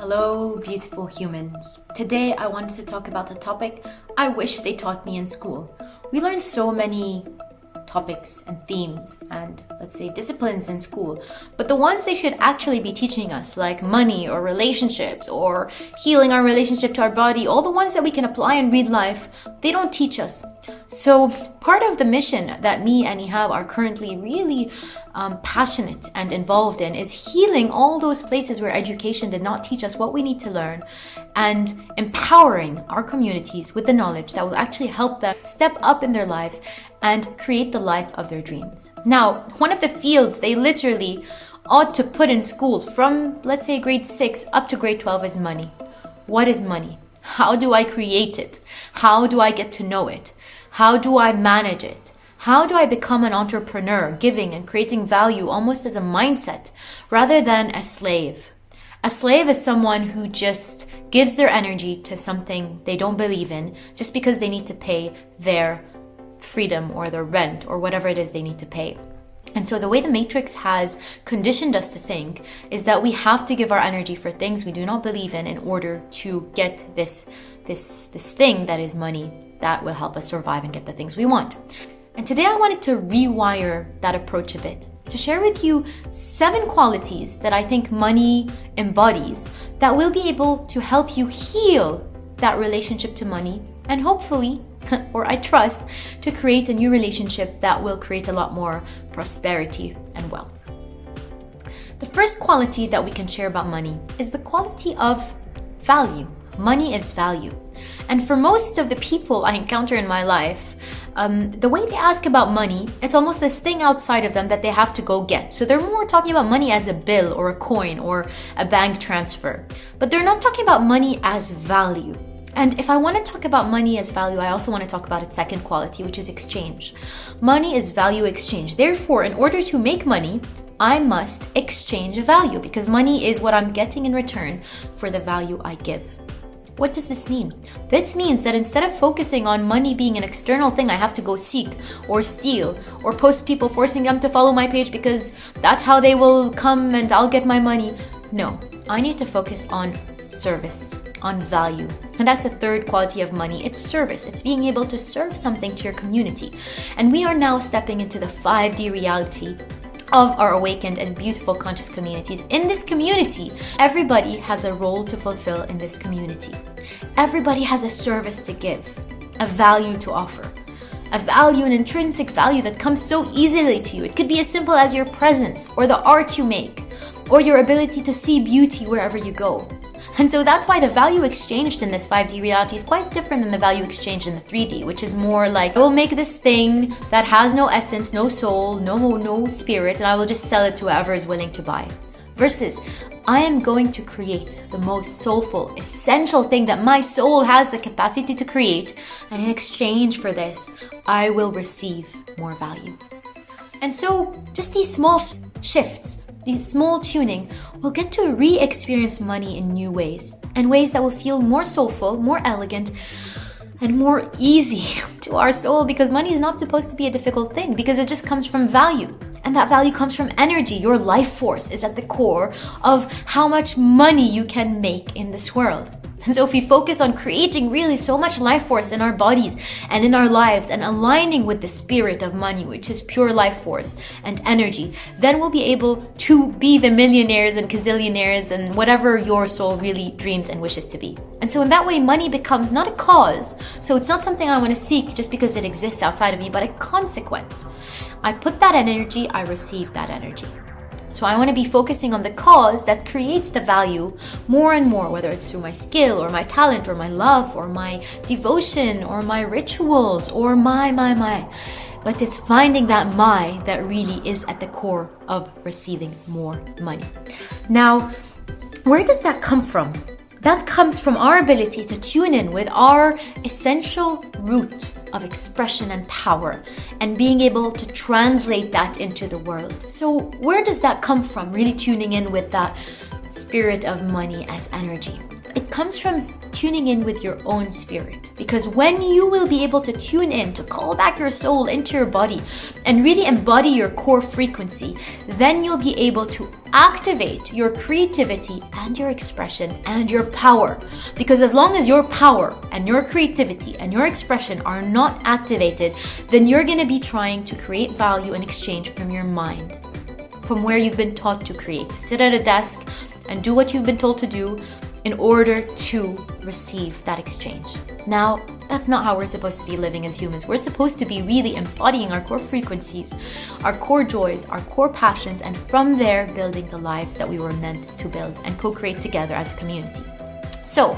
Hello, beautiful humans. Today I wanted to talk about a topic I wish they taught me in school. We learn so many topics and themes and, let's say, disciplines in school, but the ones they should actually be teaching us, like money or relationships or healing our relationship to our body, all the ones that we can apply in real life, they don't teach us. So part of the mission that me and Ihab are currently really passionate and involved in is healing all those places where education did not teach us what we need to learn and empowering our communities with the knowledge that will actually help them step up in their lives and create the life of their dreams. Now, one of the fields they literally ought to put in schools from, let's say, grade 6 up to grade 12 is money. What is money? How do I create it? How do I get to know it? How do I manage it? How do I become an entrepreneur, giving and creating value almost as a mindset rather than a slave? A slave is someone who just gives their energy to something they don't believe in just because they need to pay their freedom or their rent or whatever it is they need to pay. And so the way the Matrix has conditioned us to think is that we have to give our energy for things we do not believe in order to get this thing that is money that will help us survive and get the things we want. And today I wanted to rewire that approach a bit, to share with you 7 qualities that I think money embodies that will be able to help you heal that relationship to money and hopefully, or I trust, to create a new relationship that will create a lot more prosperity and wealth. The first quality that we can share about money is the quality of value. Money is value. And for most of the people I encounter in my life, the way they ask about money, it's almost this thing outside of them that they have to go get. So they're more talking about money as a bill or a coin or a bank transfer. But they're not talking about money as value. And if I want to talk about money as value, I also want to talk about its second quality, which is exchange. Money is value exchange. Therefore, in order to make money, I must exchange a value because money is what I'm getting in return for the value I give. What does this mean? This means that instead of focusing on money being an external thing I have to go seek or steal or post people forcing them to follow my page because that's how they will come and I'll get my money. No, I need to focus on service, on value. And that's the third quality of money. It's service. It's being able to serve something to your community. And we are now stepping into the 5D reality of our awakened and beautiful conscious communities. In this community, everybody has a role to fulfill in this community. Everybody has a service to give, a value to offer, a value, an intrinsic value that comes so easily to you. It could be as simple as your presence or the art you make or your ability to see beauty wherever you go. And so that's why the value exchanged in this 5D reality is quite different than the value exchanged in the 3D, which is more like, I will make this thing that has no essence, no soul, no spirit, and I will just sell it to whoever is willing to buy. Versus, I am going to create the most soulful, essential thing that my soul has the capacity to create, and in exchange for this, I will receive more value. And so, just these small shifts, this small tuning, we'll get to re-experience money in new ways, and ways that will feel more soulful, more elegant, and more easy to our soul, because money is not supposed to be a difficult thing, because it just comes from value. And that value comes from energy. Your life force is at the core of how much money you can make in this world. And so if we focus on creating really so much life force in our bodies and in our lives and aligning with the spirit of money, which is pure life force and energy, then we'll be able to be the millionaires and gazillionaires and whatever your soul really dreams and wishes to be. And so in that way, money becomes not a cause. So it's not something I want to seek just because it exists outside of me, but a consequence. I put that energy, I receive that energy. So I want to be focusing on the cause that creates the value more and more, whether it's through my skill or my talent or my love or my devotion or my rituals or my. But it's finding that that really is at the core of receiving more money. Now, where does that come from? That comes from our ability to tune in with our essential root of expression and power and being able to translate that into the world. So where does that come from? Really tuning in with that spirit of money as energy. It comes from tuning in with your own spirit. Because when you will be able to tune in, to call back your soul into your body and really embody your core frequency, then you'll be able to activate your creativity and your expression and your power. Because as long as your power and your creativity and your expression are not activated, then you're going to be trying to create value in exchange from your mind, from where you've been taught to create, to sit at a desk and do what you've been told to do in order to receive that exchange. Now, that's not how we're supposed to be living as humans. We're supposed to be really embodying our core frequencies, our core joys, our core passions, and from there building the lives that we were meant to build and co-create together as a community. So,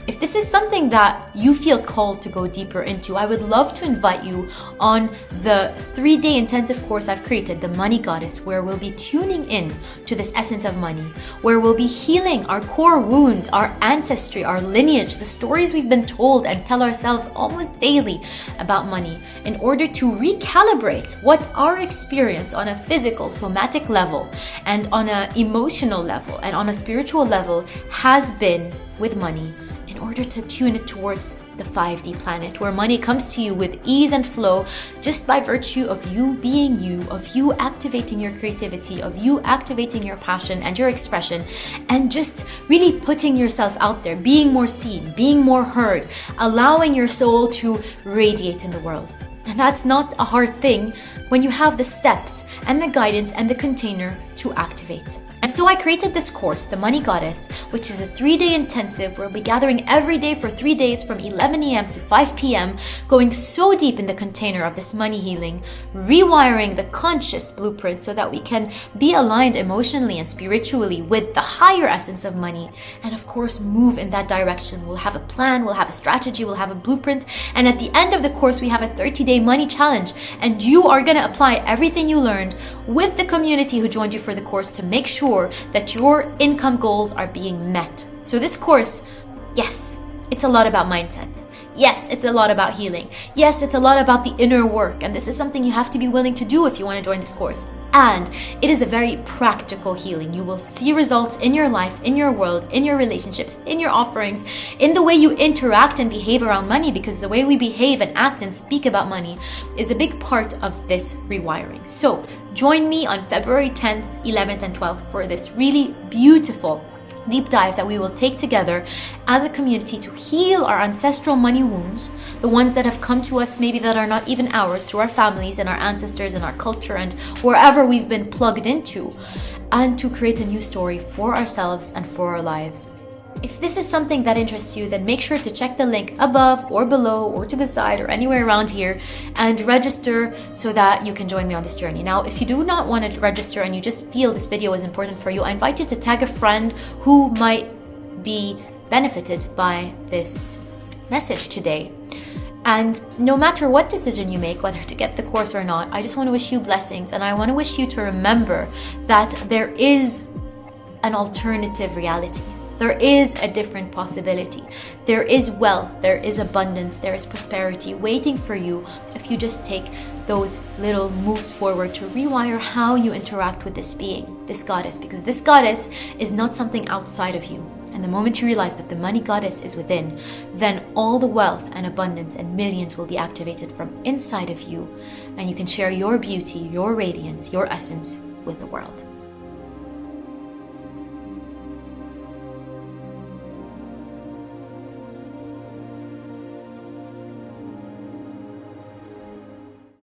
if this is something that you feel called to go deeper into, I would love to invite you on the 3-day intensive course I've created, The Money Goddess, where we'll be tuning in to this essence of money, where we'll be healing our core wounds, our ancestry, our lineage, the stories we've been told and tell ourselves almost daily about money, in order to recalibrate what our experience on a physical, somatic level, and on an emotional level, and on a spiritual level has been with money, in order to tune it towards the 5D planet, where money comes to you with ease and flow, just by virtue of you being you, of you activating your creativity, of you activating your passion and your expression, and just really putting yourself out there, being more seen, being more heard, allowing your soul to radiate in the world. And that's not a hard thing when you have the steps and the guidance and the container to activate. And so I created this course, The Money Goddess, which is a 3-day intensive where we'll be gathering every day for 3 days from 11 a.m. to 5 p.m., going so deep in the container of this money healing, rewiring the conscious blueprint so that we can be aligned emotionally and spiritually with the higher essence of money, and of course move in that direction. We'll have a plan, we'll have a strategy, we'll have a blueprint, and at the end of the course we have a 30-day money challenge, and you are going to apply everything you learned with the community who joined you for the course to make sure that your income goals are being met. So this course, yes, it's a lot about mindset. Yes, it's a lot about healing. Yes, it's a lot about the inner work. And this is something you have to be willing to do if you want to join this course. And it is a very practical healing. You will see results in your life, in your world, in your relationships, in your offerings, in the way you interact and behave around money, because the way we behave and act and speak about money is a big part of this rewiring. So join me on February 10th, 11th, and 12th for this really beautiful deep dive that we will take together as a community to heal our ancestral money wounds, the ones that have come to us maybe that are not even ours, through our families and our ancestors and our culture and wherever we've been plugged into, and to create a new story for ourselves and for our lives. If this is something that interests you, then make sure to check the link above or below or to the side or anywhere around here and register so that you can join me on this journey. Now, if you do not want to register and you just feel this video is important for you, I invite you to tag a friend who might be benefited by this message today. And no matter what decision you make, whether to get the course or not, I just want to wish you blessings, and I want to wish you to remember that there is an alternative reality. There is a different possibility. There is wealth, there is abundance, there is prosperity waiting for you if you just take those little moves forward to rewire how you interact with this being, this goddess, because this goddess is not something outside of you. And the moment you realize that the money goddess is within, then all the wealth and abundance and millions will be activated from inside of you, and you can share your beauty, your radiance, your essence with the world.